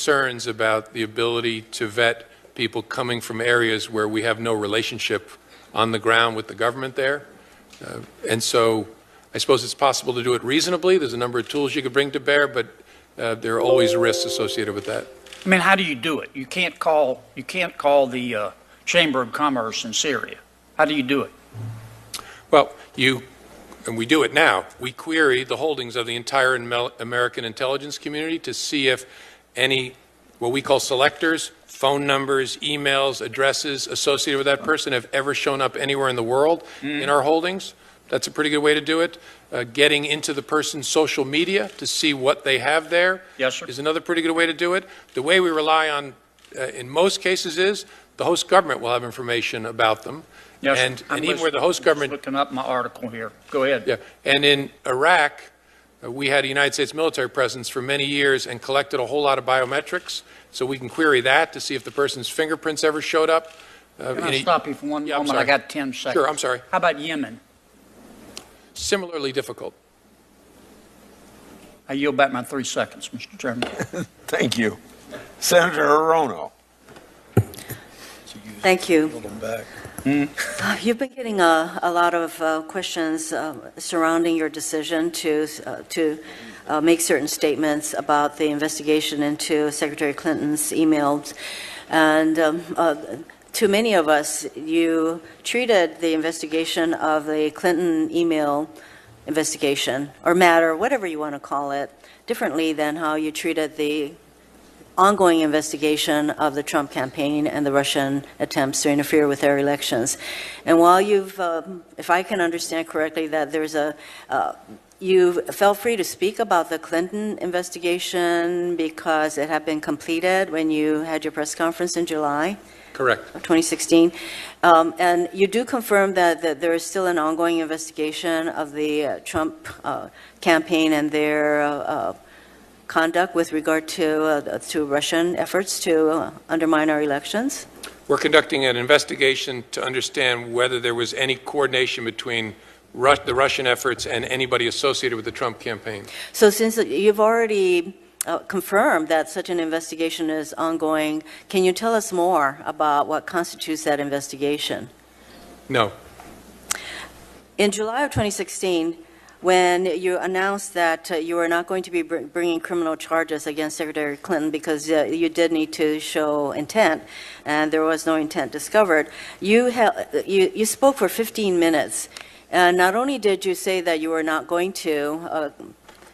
concerns about the ability to vet people coming from areas where we have no relationship on the ground with the government there. And so I suppose it's possible to do it reasonably. There's a number of tools you could bring to bear, but there are always risks associated with that. I mean, how do you do it? You can't call the Chamber of Commerce in Syria. How do you do it? Well, and we do it now, we query the holdings of the entire American intelligence community to see if any, what we call selectors, phone numbers, emails, addresses associated with that person have ever shown up anywhere in the world in our holdings. That's a pretty good way to do it. Getting into the person's social media to see what they have there is another pretty good way to do it. The way we rely on, in most cases, is the host government will have information about them. Yes, and even where the host government... I'm looking up my article here. Go ahead. Yeah, and in Iraq, we had a United States military presence for many years and collected a whole lot of biometrics, so we can query that to see if the person's fingerprints ever showed up. Can I stop you for one moment? I got 10 seconds. Sure, I'm sorry. How about Yemen? Similarly difficult. I yield back my 3 seconds, Mr. Chairman. Thank you. Senator Hirono. Thank you. You've been getting a lot of questions surrounding your decision to make certain statements about the investigation into Secretary Clinton's emails. And to many of us, you treated the investigation of the Clinton email investigation, or matter, whatever you want to call it, differently than how you treated the ongoing investigation of the Trump campaign and the Russian attempts to interfere with their elections. And while you've, if I can understand correctly, that there's you felt free to speak about the Clinton investigation because it had been completed when you had your press conference in July? Correct. Of 2016. And you do confirm that there is still an ongoing investigation of the Trump campaign and their conduct with regard to Russian efforts to undermine our elections? We're conducting an investigation to understand whether there was any coordination between the Russian efforts and anybody associated with the Trump campaign. So since you've already confirmed that such an investigation is ongoing, can you tell us more about what constitutes that investigation? No. In July of 2016, when you announced that you were not going to be bringing criminal charges against Secretary Clinton because you did need to show intent, and there was no intent discovered, you spoke for 15 minutes. And not only did you say that you were not going to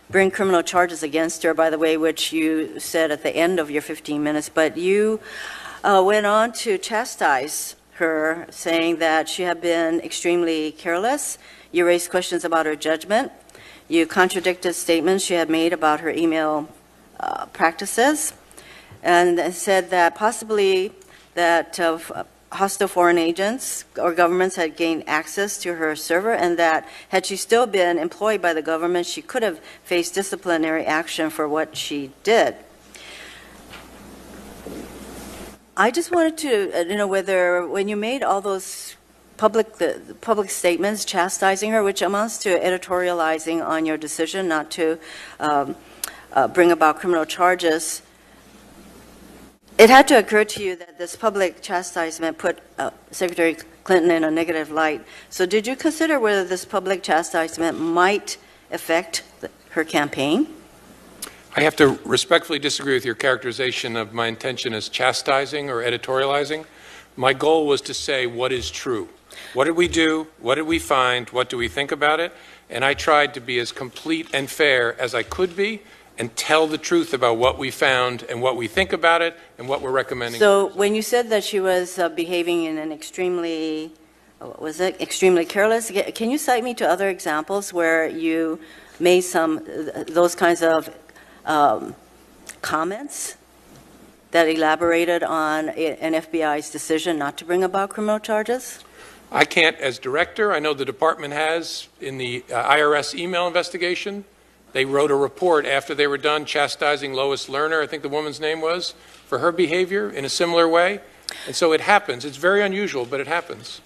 bring criminal charges against her, by the way, which you said at the end of your 15 minutes, but you went on to chastise her, saying that she had been extremely careless. You raised questions about her judgment. You contradicted statements she had made about her email practices, and said that possibly that hostile foreign agents or governments had gained access to her server, and that had she still been employed by the government, she could have faced disciplinary action for what she did. I just wanted to know whether, when you made all those public statements chastising her, which amounts to editorializing on your decision not to bring about criminal charges, it had to occur to you that this public chastisement put Secretary Clinton in a negative light. So did you consider whether this public chastisement might affect her campaign? I have to respectfully disagree with your characterization of my intention as chastising or editorializing. My goal was to say what is true. What did we do? What did we find? What do we think about it? And I tried to be as complete and fair as I could be and tell the truth about what we found and what we think about it and what we're recommending. So when you said that she was behaving in an extremely, extremely careless, can you cite me to other examples where you made those kinds of comments that elaborated on an FBI's decision not to bring about criminal charges? I can't as director. I know the department has in the IRS email investigation. They wrote a report after they were done chastising Lois Lerner, I think the woman's name was, for her behavior in a similar way. And so it happens. It's very unusual, but it happens.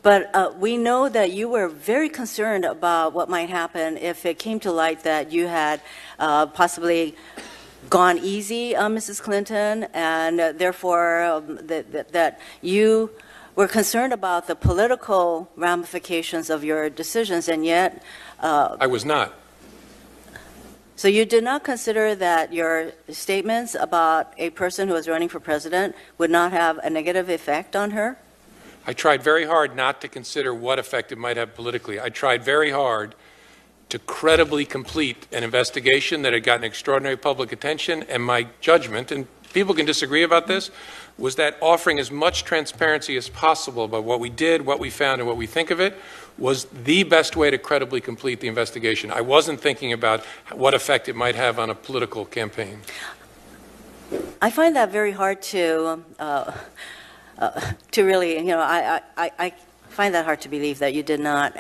But we know that you were very concerned about what might happen if it came to light that you had possibly gone easy on Mrs. Clinton, and therefore that you were concerned about the political ramifications of your decisions, and yet... I was not. So you did not consider that your statements about a person who was running for president would not have a negative effect on her? I tried very hard not to consider what effect it might have politically. I tried very hard to credibly complete an investigation that had gotten extraordinary public attention, and my judgment, and people can disagree about this, was that offering as much transparency as possible about what we did, what we found, and what we think of it was the best way to credibly complete the investigation. I wasn't thinking about what effect it might have on a political campaign. I find that very hard to really, I find that hard to believe that you did not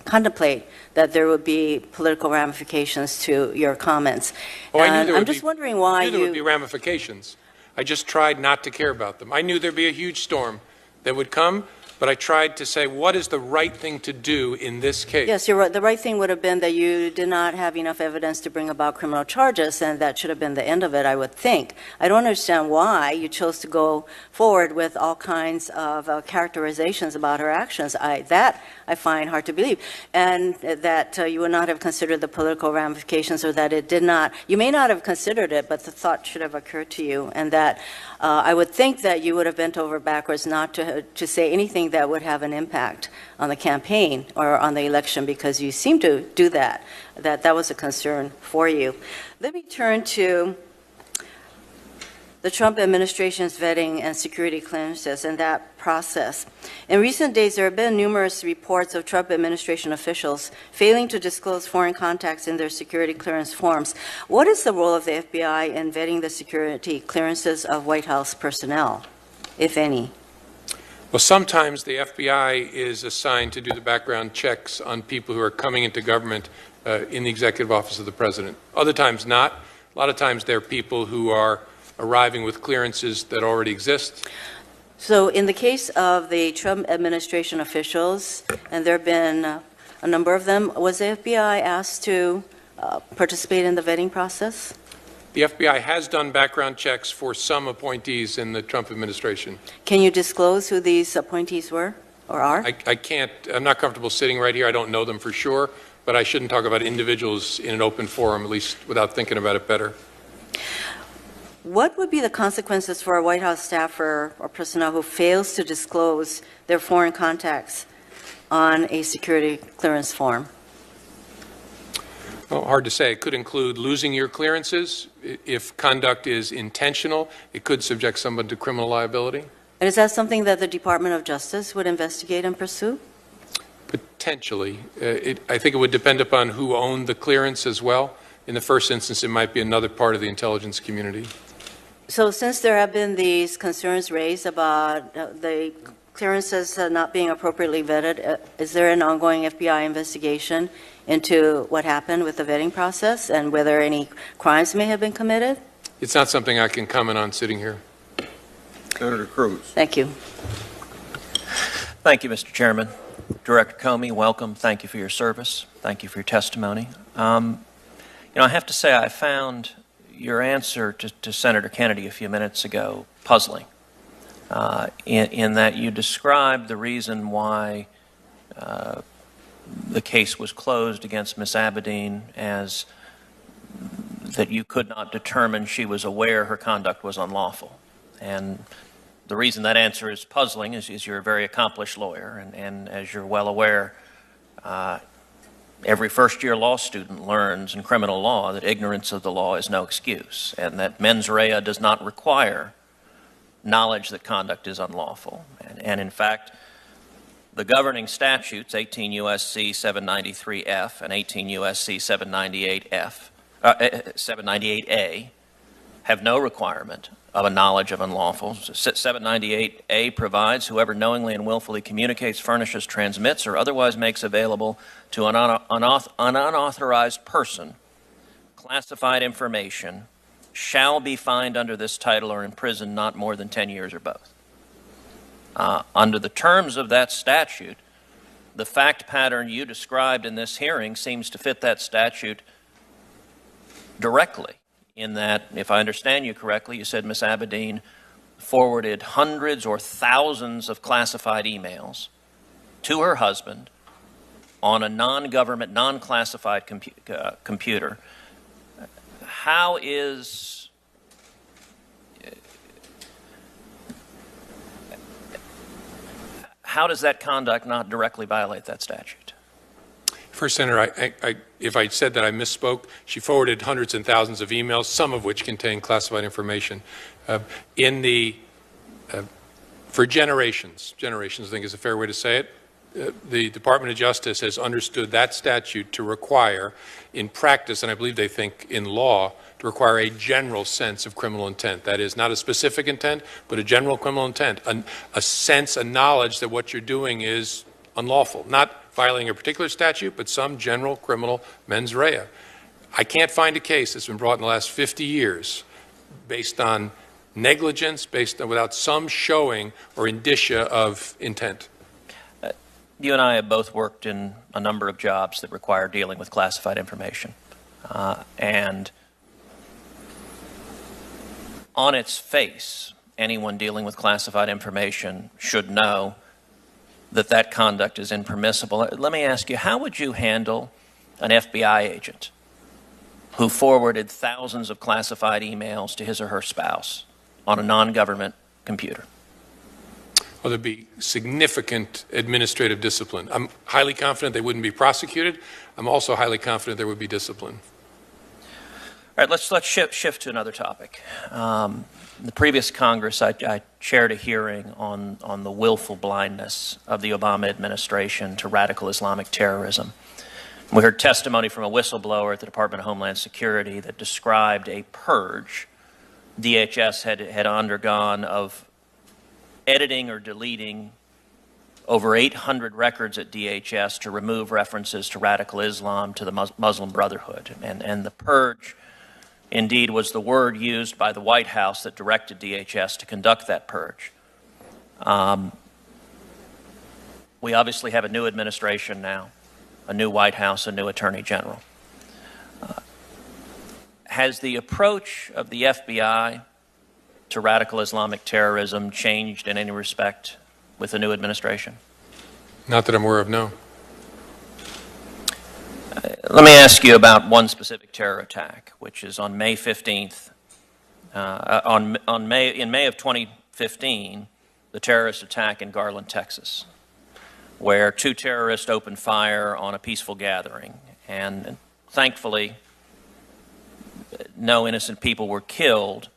contemplate that there would be political ramifications to your comments. Oh, I knew there would I'm just wondering why there would be ramifications. I just tried not to care about them. I knew there'd be a huge storm that would come, but I tried to say, what is the right thing to do in this case? Yes, you're right. The right thing would have been that you did not have enough evidence to bring about criminal charges, and that should have been the end of it, I would think. I don't understand why you chose to go forward with all kinds of characterizations about her actions. That I find hard to believe. And that you would not have considered the political ramifications, or that it did not, you may not have considered it, but the thought should have occurred to you, and that I would think that you would have bent over backwards not to say anything that would have an impact on the campaign or on the election, because you seem to do that. That was a concern for you. Let me turn to the Trump administration's vetting and security clearances and that process. In recent days, there have been numerous reports of Trump administration officials failing to disclose foreign contacts in their security clearance forms. What is the role of the FBI in vetting the security clearances of White House personnel, if any? Well, sometimes the FBI is assigned to do the background checks on people who are coming into government in the executive office of the president. Other times not. A lot of times they're people who are arriving with clearances that already exist. So in the case of the Trump administration officials, and there have been a number of them, was the FBI asked to participate in the vetting process? The FBI has done background checks for some appointees in the Trump administration. Can you disclose who these appointees were or are? I can't, I'm not comfortable sitting right here. I don't know them for sure, but I shouldn't talk about individuals in an open forum, at least without thinking about it better. What would be the consequences for a White House staffer or personnel who fails to disclose their foreign contacts on a security clearance form? Well, hard to say. It could include losing your clearances. If conduct is intentional, it could subject someone to criminal liability. And is that something that the Department of Justice would investigate and pursue? Potentially. I think it would depend upon who owned the clearance as well. In the first instance, it might be another part of the intelligence community. So since there have been these concerns raised about the clearances not being appropriately vetted, is there an ongoing FBI investigation into what happened with the vetting process and whether any crimes may have been committed? It's not something I can comment on sitting here. Senator Cruz. Thank you. Thank you, Mr. Chairman. Director Comey, welcome. Thank you for your service. Thank you for your testimony. I have to say I found your answer to Senator Kennedy a few minutes ago puzzling, in that you described the reason why the case was closed against Ms. Abedin as that you could not determine she was aware her conduct was unlawful. And the reason that answer is puzzling is you're a very accomplished lawyer, and as you're well aware, every first-year law student learns in criminal law that ignorance of the law is no excuse, and that mens rea does not require knowledge that conduct is unlawful. And in fact, the governing statutes, 18 U.S.C. 793F and 18 U.S.C. 798A, have no requirement of a knowledge of unlawful. 798A provides whoever knowingly and willfully communicates, furnishes, transmits, or otherwise makes available to an unauthorized person classified information shall be fined under this title or imprisoned not more than 10 years or both. Under the terms of that statute, the fact pattern you described in this hearing seems to fit that statute directly. in that, if I understand you correctly, you said Ms. Abedin forwarded hundreds or thousands of classified emails to her husband on a non-government, non-classified computer. How does that conduct not directly violate that statute? First, Senator, if I said that I misspoke, she forwarded hundreds and thousands of emails, some of which contain classified information. For generations, I think is a fair way to say it, the Department of Justice has understood that statute to require, in practice, and I believe they think in law, to require a general sense of criminal intent. That is, not a specific intent, but a general criminal intent, a sense, a knowledge that what you're doing is unlawful, not violating a particular statute, but some general criminal mens rea. I can't find a case that's been brought in the last 50 years based on negligence, without some showing or indicia of intent. You and I have both worked in a number of jobs that require dealing with classified information. And on its face, anyone dealing with classified information should know that that conduct is impermissible. Let me ask you, how would you handle an FBI agent who forwarded thousands of classified emails to his or her spouse on a non-government computer? Well, there'd be significant administrative discipline. I'm highly confident they wouldn't be prosecuted. I'm also highly confident there would be discipline. All right, let's shift to another topic. In the previous Congress, I chaired a hearing on the willful blindness of the Obama administration to radical Islamic terrorism. We heard testimony from a whistleblower at the Department of Homeland Security that described a purge DHS had undergone of editing or deleting over 800 records at DHS to remove references to radical Islam, to the Muslim Brotherhood. And the purge, indeed, was the word used by the White House that directed DHS to conduct that purge. We obviously have a new administration now, a new White House, a new Attorney General. Has the approach of the FBI to radical Islamic terrorism changed in any respect with the new administration? Not that I'm aware of, no. Let me ask you about one specific terror attack, which is on May 15th. In May of 2015, the terrorist attack in Garland, Texas, where two terrorists opened fire on a peaceful gathering. And thankfully, no innocent people were killed,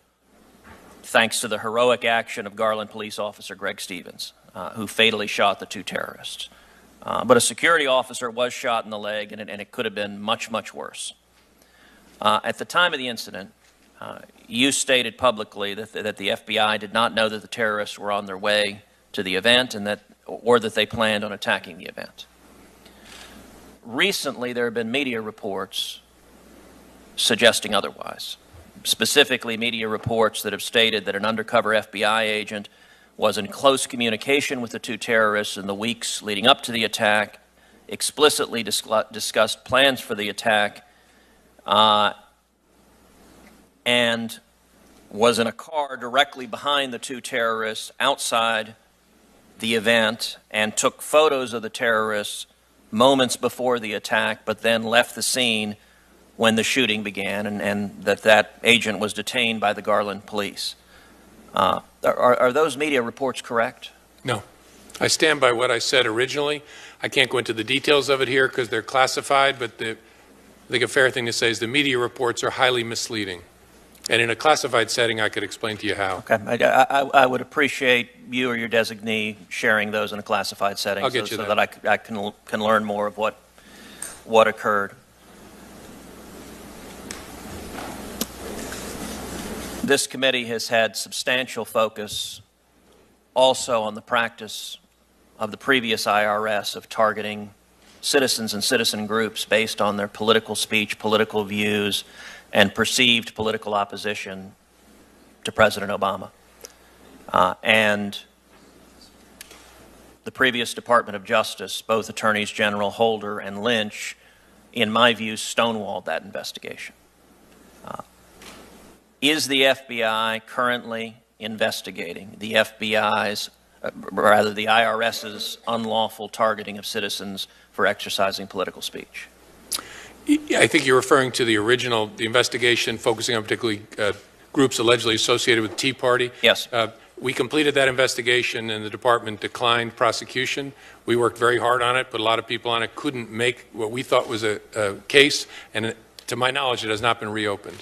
thanks to the heroic action of Garland police officer Greg Stevens, who fatally shot the two terrorists. But a security officer was shot in the leg, and it could have been much, much worse. At the time of the incident, you stated publicly that the FBI did not know that the terrorists were on their way to the event, or that they planned on attacking the event. Recently, there have been media reports suggesting otherwise. Specifically, media reports that have stated that an undercover FBI agent was in close communication with the two terrorists in the weeks leading up to the attack, explicitly discussed plans for the attack, and was in a car directly behind the two terrorists outside the event and took photos of the terrorists moments before the attack, but then left the scene when the shooting began, and that agent was detained by the Garland police. Are those media reports correct? No. I stand by what I said originally. I can't go into the details of it here because they're classified, but I think a fair thing to say is the media reports are highly misleading. And in a classified setting, I could explain to you how. Okay. I would appreciate you or your designee sharing those in a classified setting, I'll get you so that. that I can learn more of what occurred. This committee has had substantial focus also on the practice of the previous IRS of targeting citizens and citizen groups based on their political speech, political views, and perceived political opposition to President Obama. And the previous Department of Justice, both Attorneys General Holder and Lynch, in my view, stonewalled that investigation. Is the FBI currently investigating the FBI's, rather the IRS's unlawful targeting of citizens for exercising political speech? Yeah, I think you're referring to the original, the investigation focusing on particularly groups allegedly associated with the Tea Party. Yes. We completed that investigation and the department declined prosecution. We worked very hard on it, put a lot of people on it, couldn't make what we thought was a case, and to my knowledge, it has not been reopened.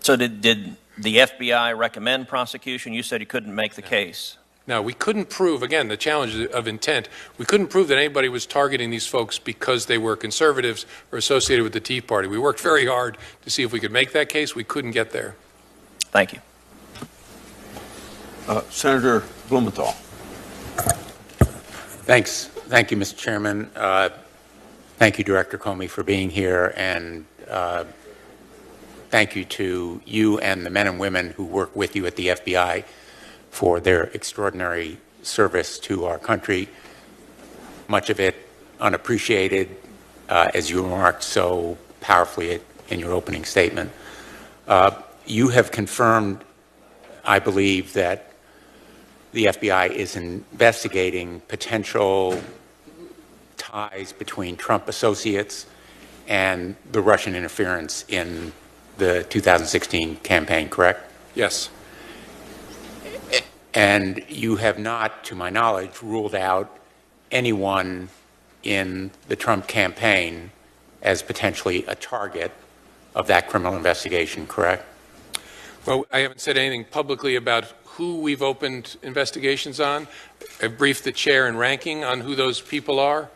So did the FBI recommend prosecution? You said you couldn't make the case. Now, we couldn't prove, again, the challenge of intent, we couldn't prove that anybody was targeting these folks because they were conservatives or associated with the Tea Party. We worked very hard to see if we could make that case. We couldn't get there. Thank you. Senator Blumenthal. Thanks. Thank you, Mr. Chairman. Thank you, Director Comey, for being here, and thank you to you and the men and women who work with you at the FBI for their extraordinary service to our country, much of it unappreciated, as you remarked so powerfully in your opening statement. You have confirmed, I believe, that the FBI is investigating potential ties between Trump associates and the Russian interference in the 2016 campaign, correct? Yes. And you have not, to my knowledge, ruled out anyone in the Trump campaign as potentially a target of that criminal investigation, correct? Well, I haven't said anything publicly about who we've opened investigations on. I've briefed the chair and ranking on who those people are,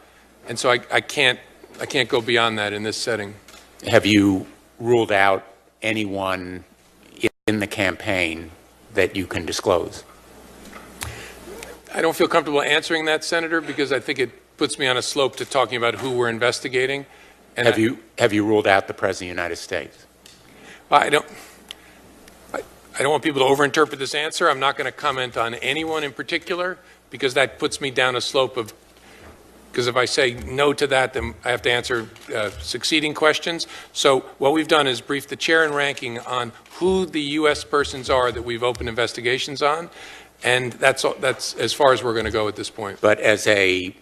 and so I can't go beyond that in this setting. Have you ruled out anyone in the campaign that you can disclose? I don't feel comfortable answering that, Senator, because I think it puts me on a slope to talking about who we're investigating. And have you ruled out the President of the United States? I don't want people to overinterpret this answer. I'm not going to comment on anyone in particular because that puts me down a slope of, because if I say no to that, then I have to answer succeeding questions. So what we've done is brief the chair and ranking on who the U.S. persons are that we've opened investigations on, and that's as far as we're going to go at this point. But as a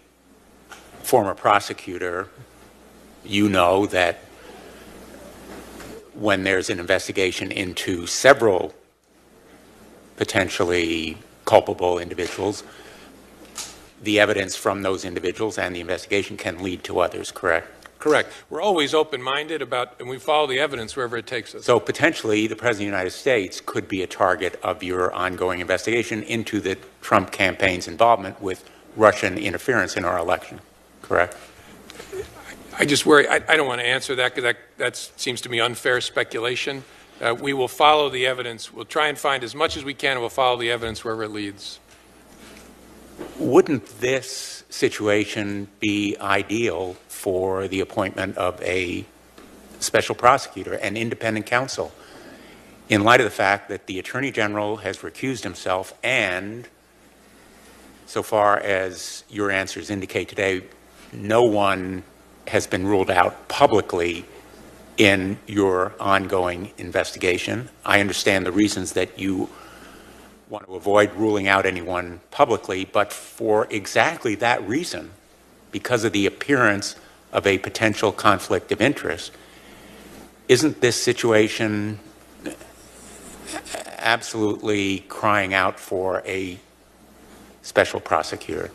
former prosecutor, you know that when there's an investigation into several potentially culpable individuals, the evidence from those individuals and the investigation can lead to others, correct? Correct. We're always open-minded about, and we follow the evidence wherever it takes us. So potentially the President of the United States could be a target of your ongoing investigation into the Trump campaign's involvement with Russian interference in our election, correct? I just worry, I don't want to answer that because that seems to me unfair speculation. We will follow the evidence. We'll try and find as much as we can, and we'll follow the evidence wherever it leads. Wouldn't this situation be ideal for the appointment of a special prosecutor, an independent counsel, in light of the fact that the Attorney General has recused himself and, so far as your answers indicate today, no one has been ruled out publicly in your ongoing investigation? I understand the reasons that you want to avoid ruling out anyone publicly, but for exactly that reason, because of the appearance of a potential conflict of interest, isn't this situation absolutely crying out for a special prosecutor?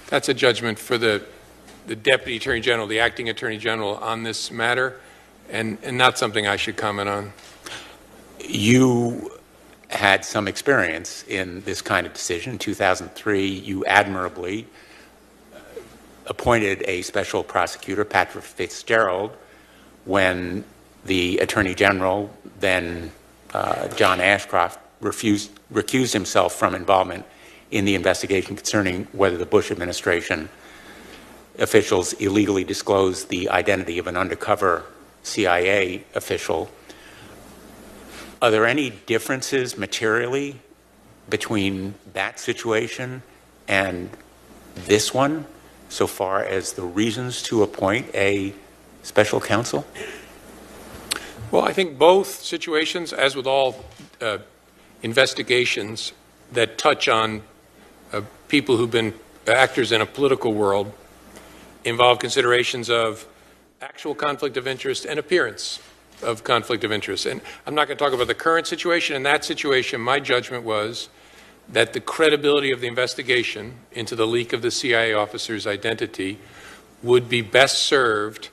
That's a judgment for the Deputy Attorney General, the Acting Attorney General on this matter, and not something I should comment on. You had some experience in this kind of decision. In 2003, you admirably appointed a special prosecutor, Patrick Fitzgerald, when the Attorney General, then John Ashcroft, recused himself from involvement in the investigation concerning whether the Bush administration officials illegally disclosed the identity of an undercover CIA official. Are there any differences materially between that situation and this one, so far as the reasons to appoint a special counsel? Well, I think both situations, as with all investigations that touch on people who've been actors in a political world, involve considerations of actual conflict of interest and appearance of conflict of interest. And I'm not going to talk about the current situation. In that situation, my judgment was that the credibility of the investigation into the leak of the CIA officer's identity would be best served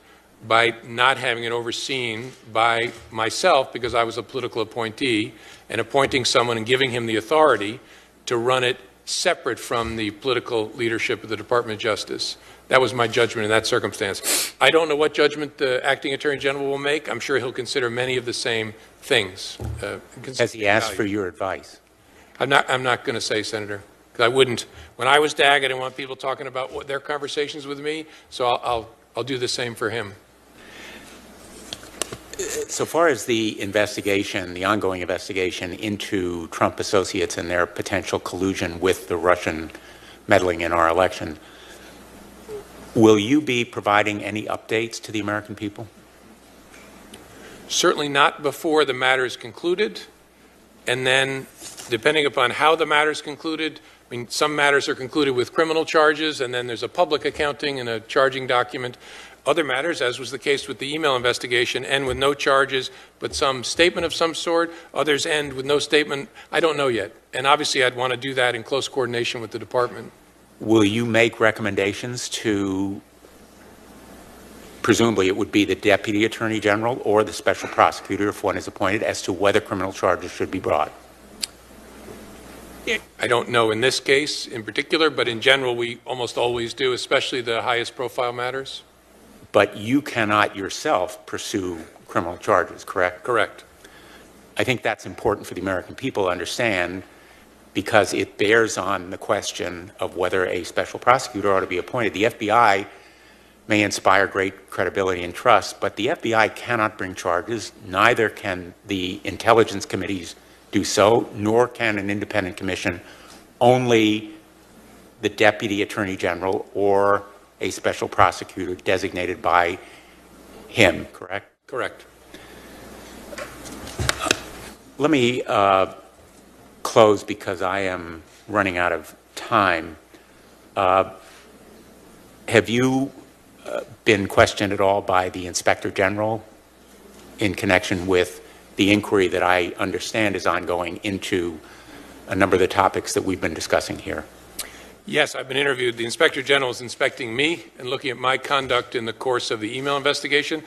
by not having it overseen by myself, because I was a political appointee, and appointing someone and giving him the authority to run it separate from the political leadership of the Department of Justice. That was my judgment in that circumstance. I don't know what judgment the acting Attorney General will make. I'm sure he'll consider many of the same things. Has he asked for your advice? I'm not going to say, Senator, because I wouldn't. When I was DAG, I didn't want people talking about what their conversations with me, so I'll do the same for him. So far as the investigation, the ongoing investigation into Trump associates and their potential collusion with the Russian meddling in our election, will you be providing any updates to the American people? Certainly not before the matter is concluded, and then depending upon how the matter is concluded, I mean, some matters are concluded with criminal charges, and then there's a public accounting and a charging document. Other matters, as was the case with the email investigation, end with no charges, but some statement of some sort. Others end with no statement. I don't know yet. And obviously, I'd want to do that in close coordination with the department. Will you make recommendations to, presumably it would be the Deputy Attorney General or the Special Prosecutor, if one is appointed, as to whether criminal charges should be brought? I don't know in this case in particular, but in general, we almost always do, especially the highest profile matters. But you cannot yourself pursue criminal charges, correct? Correct. I think that's important for the American people to understand, because it bears on the question of whether a special prosecutor ought to be appointed. The FBI may inspire great credibility and trust, but the FBI cannot bring charges. Neither can the intelligence committees do so, nor can an independent commission. Only the Deputy Attorney General or a special prosecutor designated by him, correct? Correct. Let me close because I am running out of time. Have you been questioned at all by the Inspector General in connection with the inquiry that I understand is ongoing into a number of the topics that we've been discussing here? Yes, I've been interviewed. The Inspector General is inspecting me and looking at my conduct in the course of the email investigation,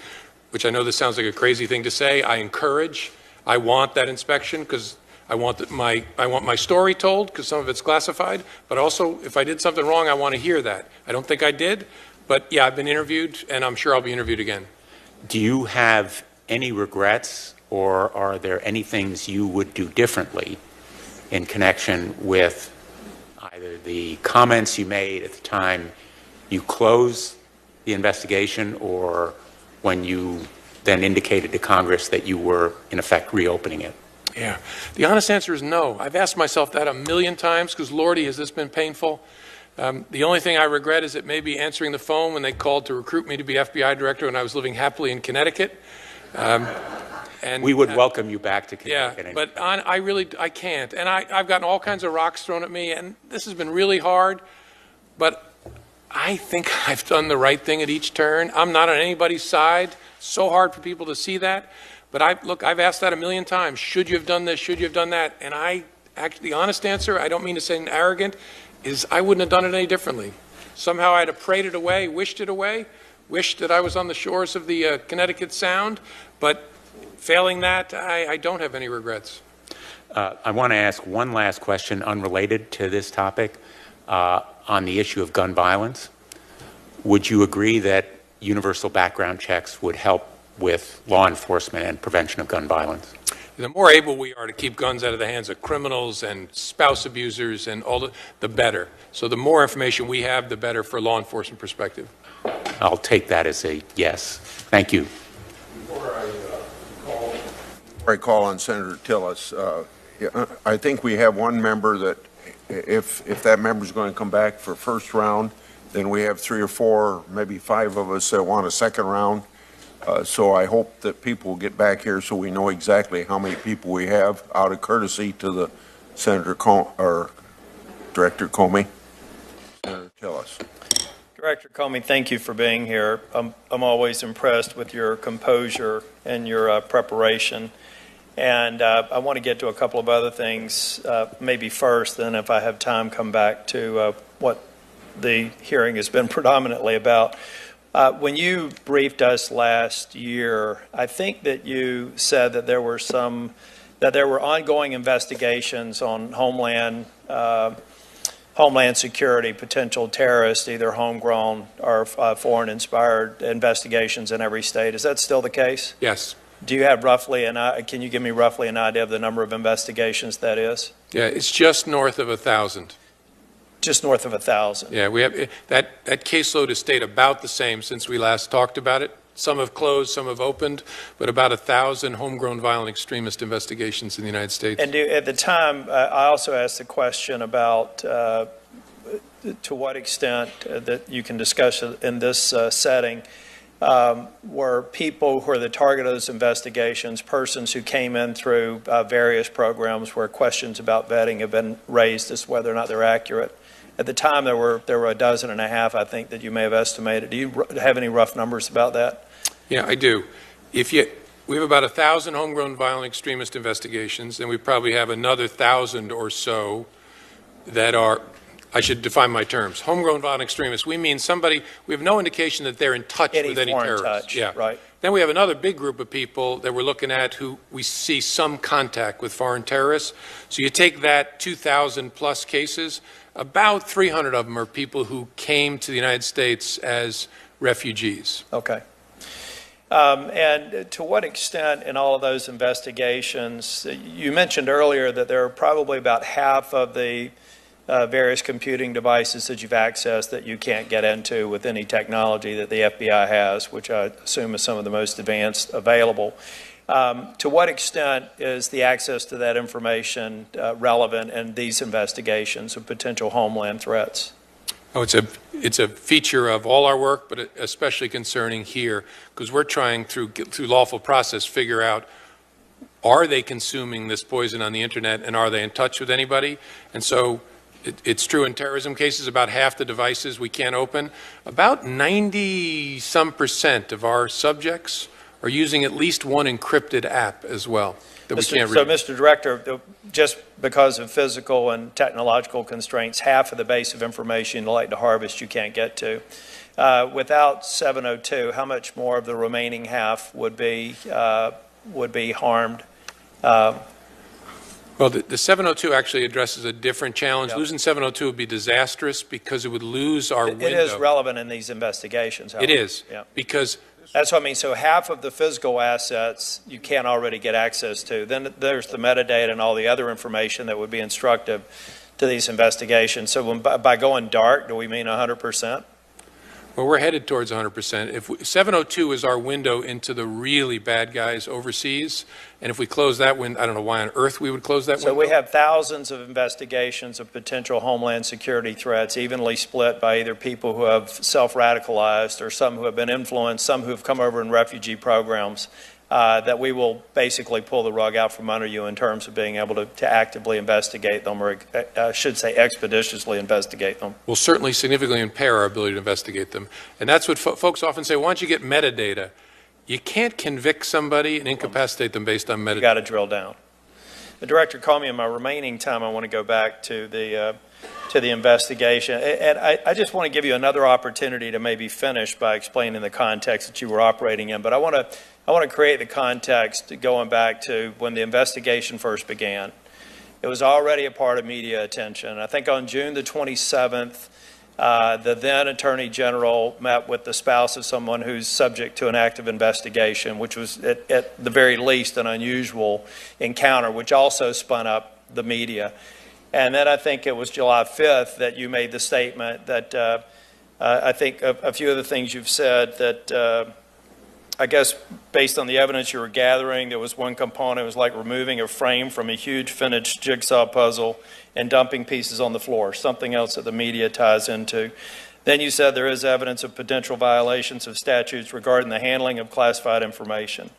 which I know this sounds like a crazy thing to say. I want that inspection because I want my story told, because some of it's classified, but also if I did something wrong, I want to hear that. I don't think I did, but yeah, I've been interviewed, and I'm sure I'll be interviewed again. Do you have any regrets, or are there any things you would do differently in connection with either the comments you made at the time you closed the investigation, or when you then indicated to Congress that you were, in effect, reopening it? Yeah. The honest answer is no. I've asked myself that a million times because, Lordy, has this been painful? The only thing I regret is that maybe answering the phone when they called to recruit me to be FBI director when I was living happily in Connecticut. And we would welcome you back to Connecticut. Yeah, but I can't. And I've gotten all kinds of rocks thrown at me, and this has been really hard. But I think I've done the right thing at each turn. I'm not on anybody's side. So hard for people to see that. But I've asked that a million times. Should you have done this? Should you have done that? And the honest answer, I don't mean to say arrogant, is I wouldn't have done it any differently. Somehow I'd have prayed it away, wished that I was on the shores of the Connecticut Sound. But failing that, I don't have any regrets. I want to ask one last question unrelated to this topic on the issue of gun violence. Would you agree that universal background checks would help with law enforcement and prevention of gun violence? The more able we are to keep guns out of the hands of criminals and spouse abusers and all the better. So the more information we have, the better for law enforcement perspective. I'll take that as a yes. Thank you. Before I call on Senator Tillis, I think we have one member that if that member is going to come back for first round, then we have 3 or 4, maybe 5 of us that want a second round. So I hope that people will get back here so we know exactly how many people we have, out of courtesy to the or Director Comey. Senator Tillis. Director Comey, thank you for being here. I'm always impressed with your composure and your preparation. And I want to get to a couple of other things, maybe first, then if I have time, come back to what the hearing has been predominantly about. When you briefed us last year, I think that you said that there were ongoing investigations on Homeland Security, potential terrorists, either homegrown or foreign-inspired investigations in every state. Is that still the case? Yes. Do you have can you give me roughly an idea of the number of investigations that is? Yeah, it's just north of 1,000. Just north of 1,000. Yeah, we have that caseload has stayed about the same since we last talked about it. Some have closed, some have opened, but about 1,000 homegrown violent extremist investigations in the United States. And at the time, I also asked the question about to what extent that you can discuss in this setting were people who are the target of those investigations, persons who came in through various programs where questions about vetting have been raised as to whether or not they're accurate. At the time, there were a dozen and a half, I think, that you may have estimated. Do you have any rough numbers about that? Yeah, I do. We have about 1,000 homegrown violent extremist investigations, and we probably have another 1,000 or so that are, I should define my terms. Homegrown violent extremists, we mean somebody, we have no indication that they're in touch with any terrorist. Touch, yeah. Right. Then we have another big group of people that we're looking at who we see some contact with foreign terrorists. So you take that 2,000 plus cases, about 300 of them are people who came to the United States as refugees. Okay. And to what extent in all of those investigations, you mentioned earlier that there are probably about half of the various computing devices that you've accessed that you can't get into with any technology that the FBI has, which I assume is some of the most advanced available. To what extent is the access to that information relevant in these investigations of potential homeland threats? Oh, it's a feature of all our work, but especially concerning here, because we're trying through lawful process figure out, are they consuming this poison on the internet, and are they in touch with anybody? And so it's true in terrorism cases, about half the devices we can't open. About 90-some% of our subjects are using at least one encrypted app as well that we can't read. So, Mr. Director, just because of physical and technological constraints, half of the base of information you'd like to harvest you can't get to. Without 702, how much more of the remaining half would be harmed? Well, the 702 actually addresses a different challenge. Yep. Losing 702 would be disastrous because it would lose our window. It is relevant in these investigations, however. It is, yeah. because that's what I mean. So half of the physical assets you can't already get access to. Then there's the metadata and all the other information that would be instructive to these investigations. So by going dark, do we mean 100%? well, we're headed towards 100%. 702 is our window into the really bad guys overseas, and if we close that window, I don't know why on earth we would close that window. So we have thousands of investigations of potential homeland security threats, evenly split by either people who have self-radicalized or some who have been influenced, some who have come over in refugee programs, that we will basically pull the rug out from under you in terms of being able to actively investigate them, or I should say expeditiously investigate them. Will certainly significantly impair our ability to investigate them. And that's what folks often say, once you get metadata, you can't convict somebody and incapacitate them based on metadata. You got to drill down. The Director Comey, in my remaining time, I want to go back to the investigation. And I just want to give you another opportunity to maybe finish by explaining the context that you were operating in. But I want to create the context going back to when the investigation first began. It was already a part of media attention. I think on June the 27th, the then Attorney General met with the spouse of someone who's subject to an active investigation, which was at the very least an unusual encounter, which also spun up the media. And then I think it was July 5th that you made the statement that I think a few of the things you've said that I guess based on the evidence you were gathering, there was one component, it was like removing a frame from a huge finished jigsaw puzzle and dumping pieces on the floor, something else that the media ties into. Then you said there is evidence of potential violations of statutes regarding the handling of classified information.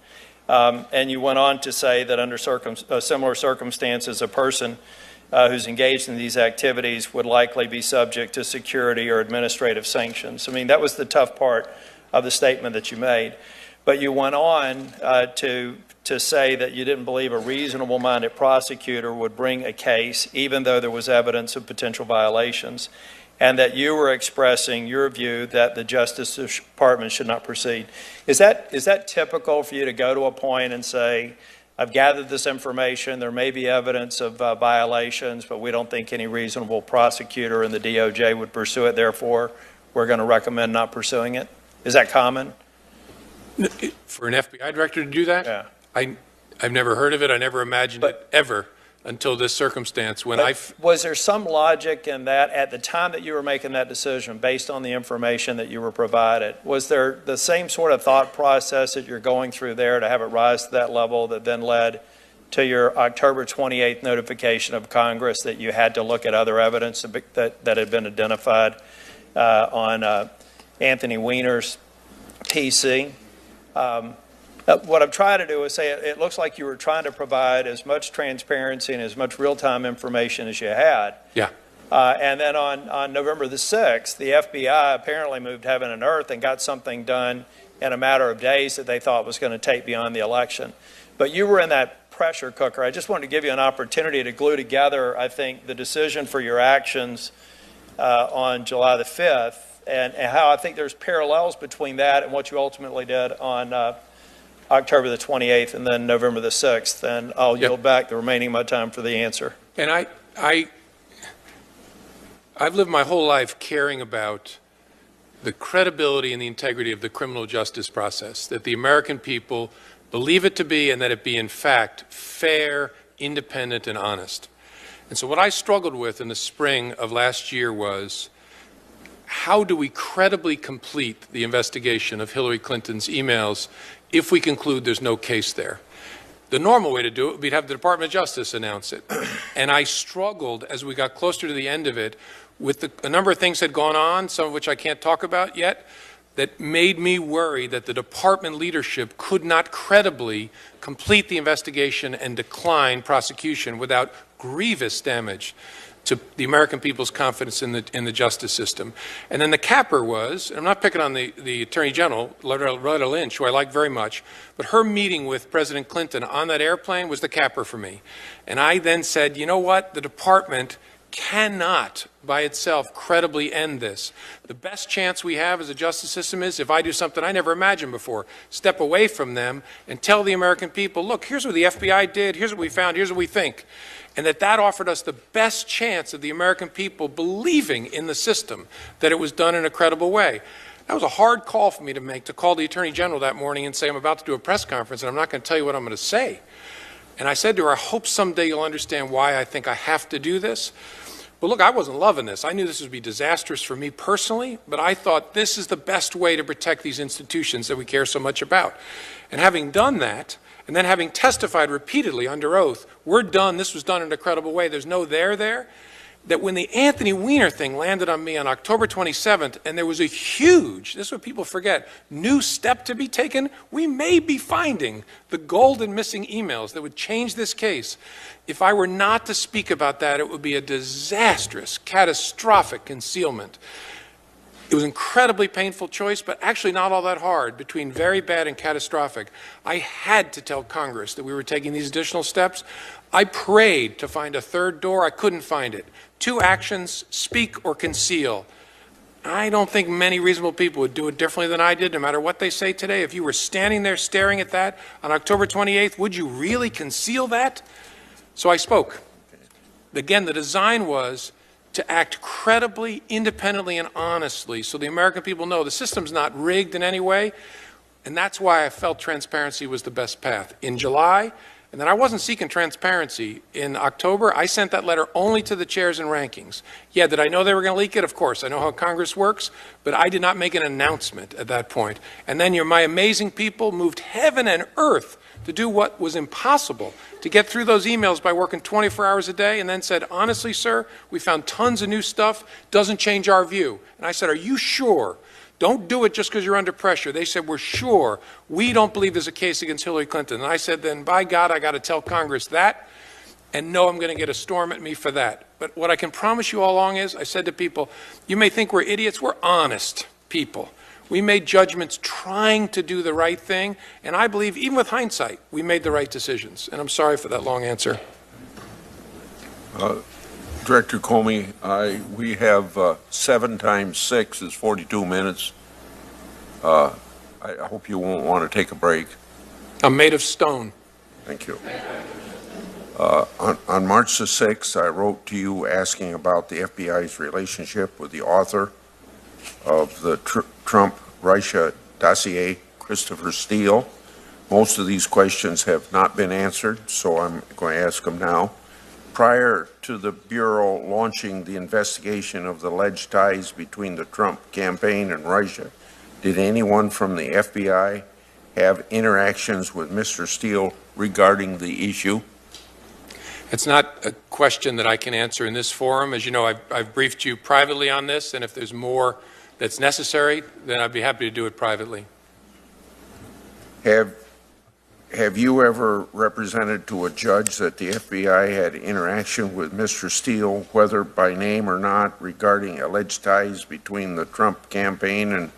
And you went on to say that under similar circumstances, a person who's engaged in these activities would likely be subject to security or administrative sanctions. I mean, that was the tough part of the statement that you made. But you went on to say that you didn't believe a reasonable-minded prosecutor would bring a case, even though there was evidence of potential violations, and that you were expressing your view that the Justice Department should not proceed. Is that typical for you to go to a point and say, I've gathered this information, there may be evidence of violations, but we don't think any reasonable prosecutor in the DOJ would pursue it, therefore we're going to recommend not pursuing it? Is that common? For an FBI director to do that? Yeah. I've never heard of it. I never imagined it ever until this circumstance when Was there some logic in that at the time that you were making that decision based on the information that you were provided? Was there the same sort of thought process that you're going through there to have it rise to that level that then led to your October 28th notification of Congress that you had to look at other evidence that had been identified on Anthony Weiner's PC? What I'm trying to do is say it looks like you were trying to provide as much transparency and as much real-time information as you had. Yeah. And then on November the 6th, the FBI apparently moved heaven and earth and got something done in a matter of days that they thought was going to take beyond the election. But you were in that pressure cooker. I just wanted to give you an opportunity to glue together, I think, the decision for your actions on July the 5th and how I think there's parallels between that and what you ultimately did on October the 28th and then November the 6th. And I'll yield back the remaining of my time for the answer. And I've lived my whole life caring about the credibility and the integrity of the criminal justice process, that the American people believe it to be and that it be in fact fair, independent, and honest. And so what I struggled with in the spring of last year was, how do we credibly complete the investigation of Hillary Clinton's emails if we conclude there's no case there? The normal way to do it would be to have the Department of Justice announce it. And I struggled as we got closer to the end of it with a number of things had gone on, some of which I can't talk about yet, that made me worry that the department leadership could not credibly complete the investigation and decline prosecution without grievous damage to the American people's confidence in the justice system. And then the capper was, and I'm not picking on the Attorney General, Loretta Lynch, who I like very much, but her meeting with President Clinton on that airplane was the capper for me. And I then said, you know what, the department cannot by itself credibly end this. The best chance we have as a justice system is if I do something I never imagined before, step away from them and tell the American people, look, here's what the FBI did, here's what we found, here's what we think. And that offered us the best chance of the American people believing in the system, that it was done in a credible way. That was a hard call for me to make, to call the Attorney General that morning and say, I'm about to do a press conference and I'm not going to tell you what I'm going to say. And I said to her, I hope someday you'll understand why I think I have to do this. But look, I wasn't loving this. I knew this would be disastrous for me personally, but I thought this is the best way to protect these institutions that we care so much about. And having done that, and then having testified repeatedly under oath, we're done, this was done in a credible way, there's no there, that when the Anthony Weiner thing landed on me on October 27th, and there was a huge, this is what people forget, new step to be taken, we may be finding the golden missing emails that would change this case. If I were not to speak about that, it would be a disastrous, catastrophic concealment. It was an incredibly painful choice, but actually not all that hard, between very bad and catastrophic. I had to tell Congress that we were taking these additional steps. I prayed to find a third door. I couldn't find it. 2 actions, speak or conceal. I don't think many reasonable people would do it differently than I did, no matter what they say today. If you were standing there staring at that on October 28th, would you really conceal that? So I spoke. Again, the design was to act credibly, independently, and honestly so the American people know the system's not rigged in any way, and that's why I felt transparency was the best path. In July, and then I wasn't seeking transparency. In October, I sent that letter only to the chairs and rankings. Yeah, did I know they were going to leak it? Of course. I know how Congress works, but I did not make an announcement at that point. And then my amazing people moved heaven and earth to do what was impossible, to get through those emails by working 24 hours a day, and then said, honestly, sir, we found tons of new stuff, doesn't change our view. And I said, are you sure? Don't do it just because you're under pressure. They said, we're sure. We don't believe there's a case against Hillary Clinton. And I said, then by God, I got to tell Congress that, and no, I'm going to get a storm at me for that. But what I can promise you all along is, I said to people, you may think we're idiots, we're honest people. We made judgments trying to do the right thing, and I believe, even with hindsight, we made the right decisions. And I'm sorry for that long answer. Director Comey, we have 7 times 6 is 42 minutes. I hope you won't want to take a break. I'm made of stone. Thank you. On March the 6th, I wrote to you asking about the FBI's relationship with the author of the Trump-Russia dossier, Christopher Steele. Most of these questions have not been answered, so I'm going to ask them now. Prior to the Bureau launching the investigation of the alleged ties between the Trump campaign and Russia, did anyone from the FBI have interactions with Mr. Steele regarding the issue? It's not a question that I can answer in this forum. As you know, I've briefed you privately on this, and if there's more that's necessary, then I'd be happy to do it privately. Have you ever represented to a judge that the FBI had interaction with Mr. Steele, whether by name or not, regarding alleged ties between the Trump campaign and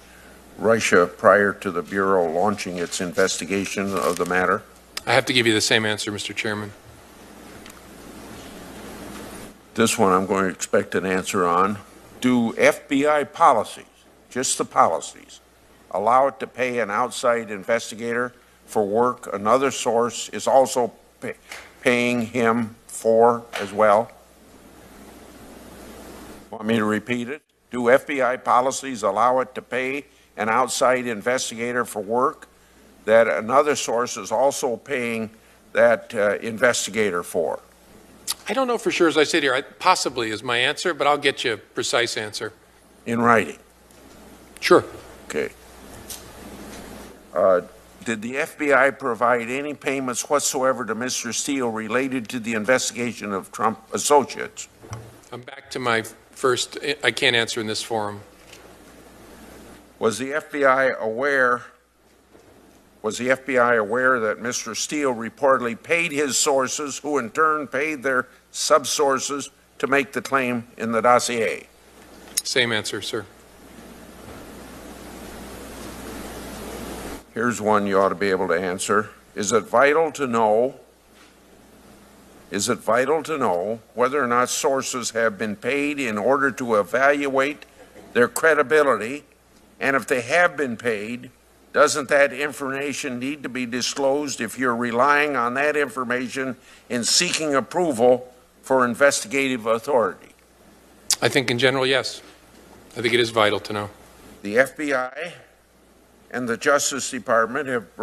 Russia prior to the Bureau launching its investigation of the matter? I have to give you the same answer, Mr. Chairman. This one I'm going to expect an answer on. Do FBI policies, just the policies, allow it to pay an outside investigator for work another source is also paying him for as well? Want me to repeat it? Do FBI policies allow it to pay an outside investigator for work that another source is also paying that investigator for? I don't know for sure as I sit here. Possibly is my answer, but I'll get you a precise answer. In writing? Sure. Okay. Did the FBI provide any payments whatsoever to Mr. Steele related to the investigation of Trump associates? I'm back to my first, I can't answer in this forum. Was the FBI aware that Mr. Steele reportedly paid his sources, who in turn paid their sub-sources to make the claim in the dossier? Same answer, sir. Here's one you ought to be able to answer. Is it vital to know whether or not sources have been paid in order to evaluate their credibility? And if they have been paid, doesn't that information need to be disclosed if you're relying on that information in seeking approval for investigative authority? I think in general, yes. I think it is vital to know. The FBI and the Justice Department have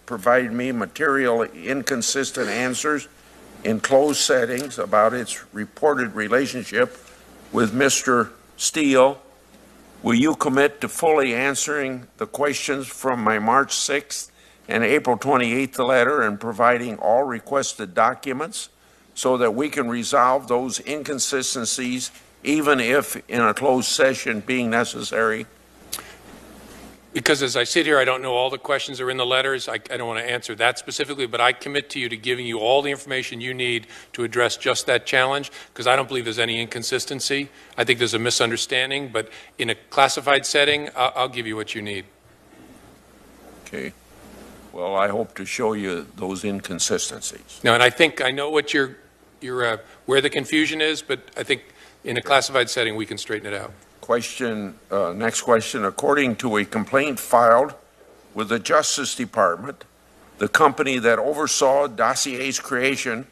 provided me material inconsistent answers in closed settings about its reported relationship with Mr. Steele. Will you commit to fully answering the questions from my March 6th and April 28th letter and providing all requested documents so that we can resolve those inconsistencies, even if in a closed session being necessary? Because as I sit here, I don't know all the questions that are in the letters. I don't want to answer that specifically, but I commit to you to giving you all the information you need to address just that challenge, because I don't believe there's any inconsistency. I think there's a misunderstanding, but in a classified setting, I'll give you what you need. Okay. Well, I hope to show you those inconsistencies. No, and I think I know what where the confusion is, but I think in a classified setting, we can straighten it out. Next question. According to a complaint filed with the Justice Department, the company that oversaw dossier's creation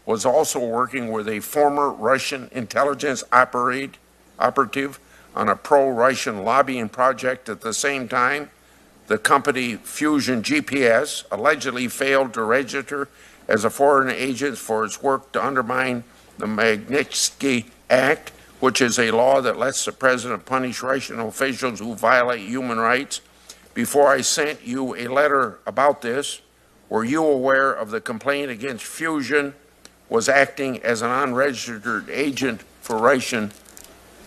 was also working with a former Russian intelligence operative on a pro-Russian lobbying project. At the same time, the company Fusion GPS allegedly failed to register as a foreign agent for its work to undermine the Magnitsky Act, which is a law that lets the president punish Russian officials who violate human rights. Before I sent you a letter about this, were you aware of the complaint against Fusion was acting as an unregistered agent for Russian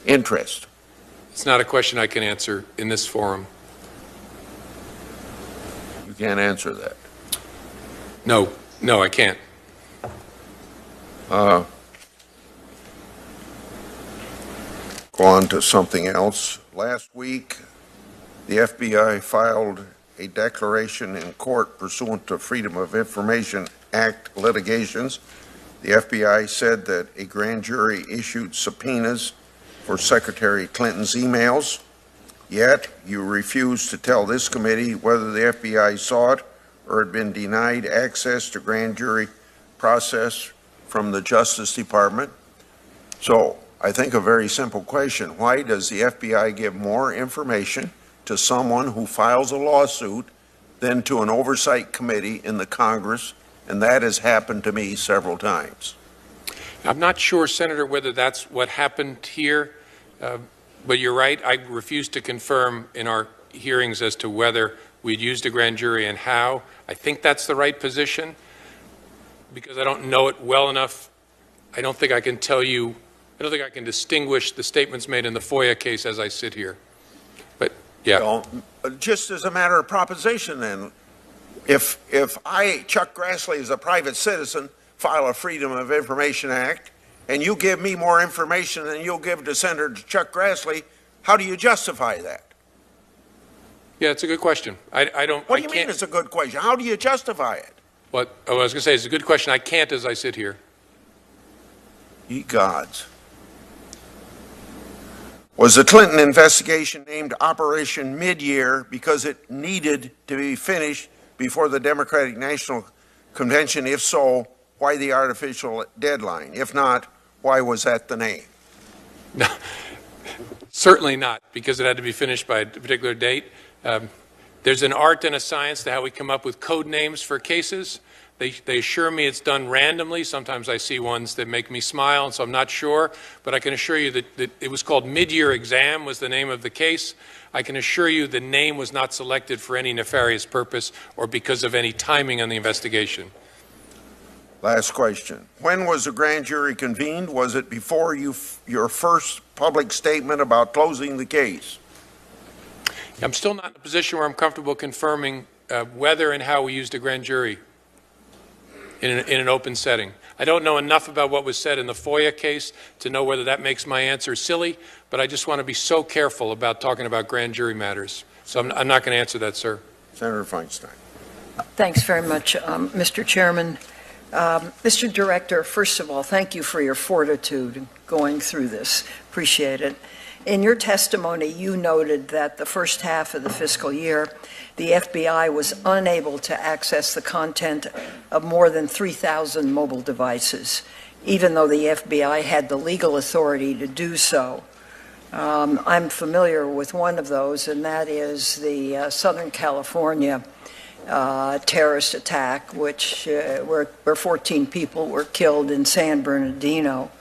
interest? It's not a question I can answer in this forum. You can't answer that. No, I can't. Go on to something else. Last week, the FBI filed a declaration in court pursuant to Freedom of Information Act litigations. The FBI said that a grand jury issued subpoenas for Secretary Clinton's emails, yet you refused to tell this committee whether the FBI saw it or had been denied access to grand jury process from the Justice Department. So I think a very simple question: why does the FBI give more information to someone who files a lawsuit than to an oversight committee in the Congress? And that has happened to me several times. I'm not sure, Senator, whether that's what happened here, but you're right. I refuse to confirm in our hearings as to whether we'd used a grand jury and how. I think that's the right position because I don't know it well enough. I don't think I can tell you, I don't think I can distinguish the statements made in the FOIA case as I sit here. But, yeah. So, just as a matter of proposition then, if I, Chuck Grassley, as a private citizen, file a Freedom of Information Act, and you give me more information than you'll give to Senator Chuck Grassley, how do you justify that? Yeah, it's a good question. I don't. What do you mean it's a good question? How do you justify it? What I was going to say is a good question. I can't as I sit here. Ye gods. Was the Clinton investigation named Operation Midyear because it needed to be finished before the Democratic National Convention? If so, why the artificial deadline? If not, why was that the name? No, certainly not, because it had to be finished by a particular date. There's an art and a science to how we come up with code names for cases. They assure me it's done randomly. Sometimes I see ones that make me smile, and so I'm not sure. But I can assure you that it was called Mid-Year Exam was the name of the case. I can assure you the name was not selected for any nefarious purpose or because of any timing on the investigation. Last question. When was the grand jury convened? Was it before your first public statement about closing the case? I'm still not in a position where I'm comfortable confirming whether and how we used a grand jury in an open setting. I don't know enough about what was said in the FOIA case to know whether that makes my answer silly, but I just want to be so careful about talking about grand jury matters. So I'm not going to answer that, sir. Senator Feinstein. Thanks very much, Mr. Chairman. Mr. Director, first of all, thank you for your fortitude going through this. Appreciate it. In your testimony, you noted that the first half of the fiscal year, the FBI was unable to access the content of more than 3,000 mobile devices, even though the FBI had the legal authority to do so. I'm familiar with one of those, and that is the Southern California terrorist attack, where 14 people were killed in San Bernardino.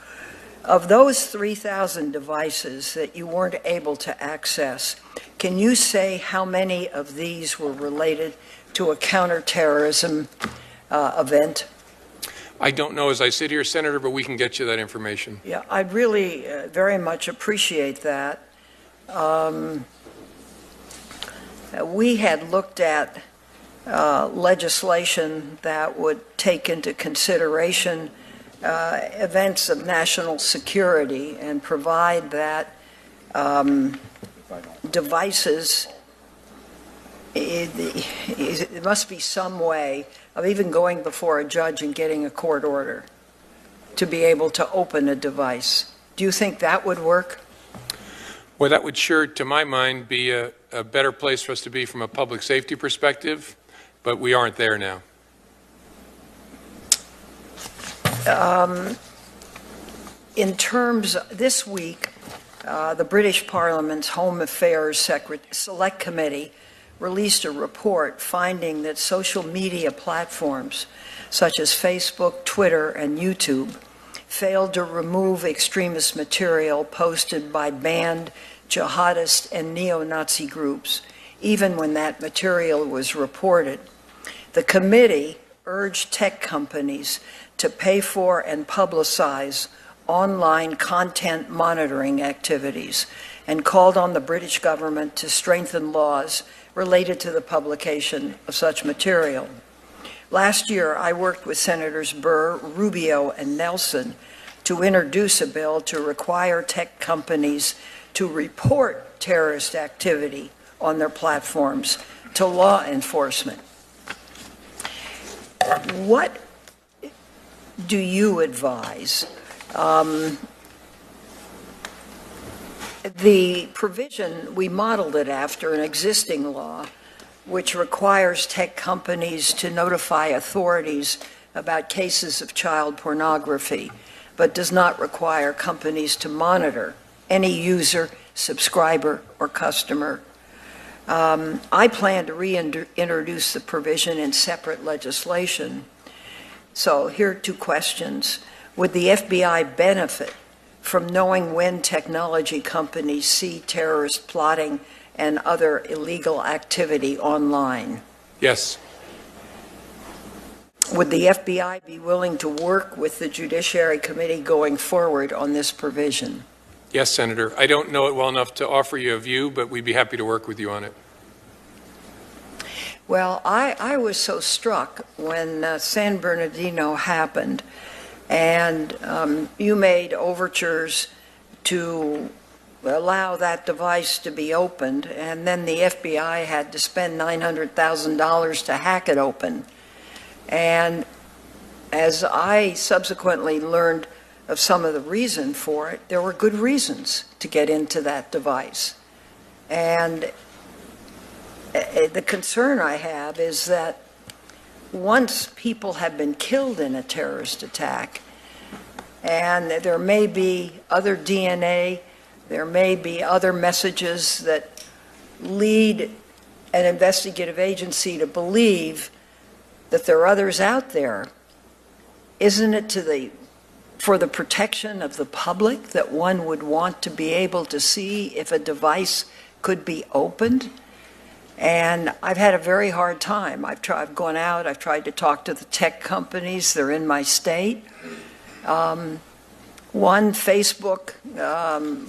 Of those 3,000 devices that you weren't able to access, can you say how many of these were related to a counterterrorism event? I don't know as I sit here, Senator, but we can get you that information. Yeah, I'd really very much appreciate that. We had looked at legislation that would take into consideration events of national security and provide that devices, it must be some way of even going before a judge and getting a court order to be able to open a device. Do you think that would work? Well, that would sure, to my mind, be a better place for us to be from a public safety perspective, but we aren't there now. In terms, this week, the British Parliament's Home Affairs Select Committee released a report finding that social media platforms such as Facebook, Twitter, and YouTube failed to remove extremist material posted by banned jihadist and neo-Nazi groups, even when that material was reported. The committee urged tech companies to pay for and publicize online content monitoring activities and called on the British government to strengthen laws related to the publication of such material. Last year, I worked with Senators Burr, Rubio, and Nelson to introduce a bill to require tech companies to report terrorist activity on their platforms to law enforcement. What do you advise? The provision, we modeled it after an existing law, which requires tech companies to notify authorities about cases of child pornography, but does not require companies to monitor any user, subscriber, or customer. I plan to reintroduce the provision in separate legislation. So here are two questions. Would the FBI benefit from knowing when technology companies see terrorist plotting and other illegal activity online? Yes. Would the FBI be willing to work with the Judiciary Committee going forward on this provision? Yes, Senator. I don't know it well enough to offer you a view, but we'd be happy to work with you on it. Well, I was so struck when San Bernardino happened, and you made overtures to allow that device to be opened, and then the FBI had to spend $900,000 to hack it open. And as I subsequently learned of some of the reason for it, there were good reasons to get into that device. And the concern I have is that once people have been killed in a terrorist attack, and there may be other DNA, there may be other messages that lead an investigative agency to believe that there are others out there, isn't it for the protection of the public that one would want to be able to see if a device could be opened? And I've had a very hard time. I've gone out, I've tried to talk to the tech companies, they're in my state. One, Facebook,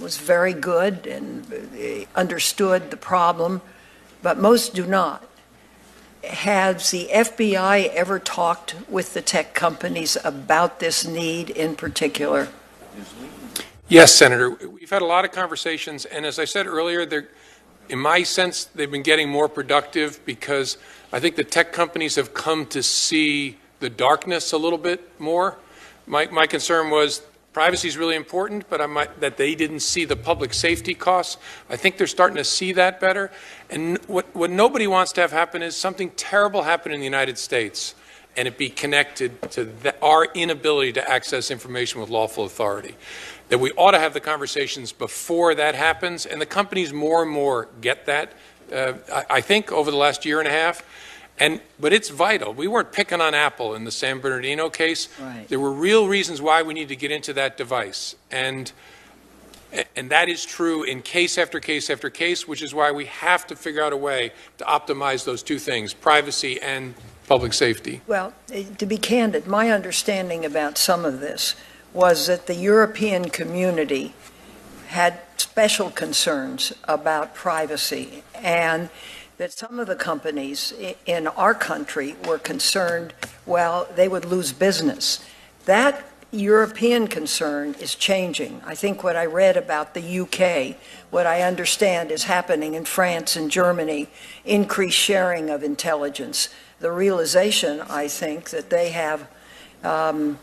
was very good and understood the problem, but most do not. Has the FBI ever talked with the tech companies about this need in particular? Yes, Senator. We've had a lot of conversations, and as I said earlier, in my sense, they've been getting more productive because I think the tech companies have come to see the darkness a little bit more. My concern was privacy is really important, but that they didn't see the public safety costs. I think they're starting to see that better. And what nobody wants to have happen is something terrible happen in the United States and it be connected to our inability to access information with lawful authority. That we ought to have the conversations before that happens, and the companies more and more get that, I think, over the last year and a half. But it's vital. We weren't picking on Apple in the San Bernardino case. Right. There were real reasons why we need to get into that device. And that is true in case after case after case, which is why we have to figure out a way to optimize those two things, privacy and public safety. Well, to be candid, my understanding about some of this was that the European community had special concerns about privacy, and that some of the companies in our country were concerned, well, they would lose business. That European concern is changing. I think what I read about the UK, what I understand is happening in France and Germany, increased sharing of intelligence. The realization, I think, that they have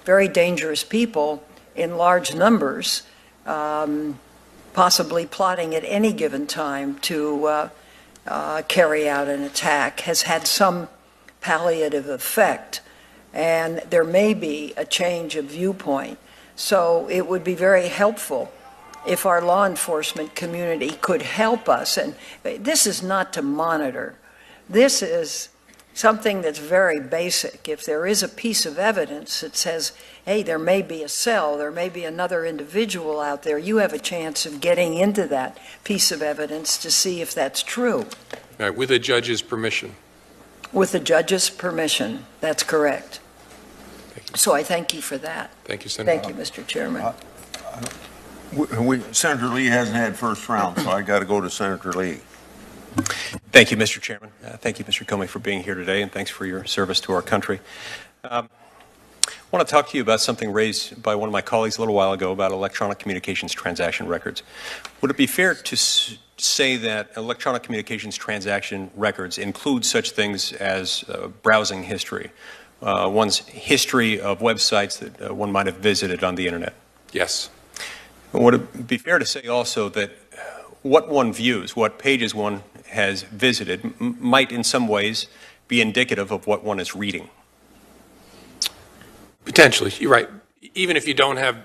very dangerous people in large numbers, possibly plotting at any given time to carry out an attack, has had some palliative effect. And there may be a change of viewpoint. So it would be very helpful if our law enforcement community could help us. And this is not to monitor. This is something that's very basic. If there is a piece of evidence that says, hey, there may be a cell, there may be another individual out there, you have a chance of getting into that piece of evidence to see if that's true. Right, with a judge's permission. With the judge's permission, that's correct. Thank you. So I thank you for that. Thank you, Senator. Thank you, Mr. Chairman. Senator Lee hasn't had first round, so I got to go to Senator Lee. Thank you, Mr. Chairman. Thank you, Mr. Comey, for being here today, and thanks for your service to our country. I want to talk to you about something raised by one of my colleagues a little while ago about electronic communications transaction records. Would it be fair to say that electronic communications transaction records include such things as browsing history, one's history of websites that one might have visited on the internet? Yes. Would it be fair to say also that what one views, what pages one has visited, might in some ways be indicative of what one is reading? Potentially, you're right. Even if you don't have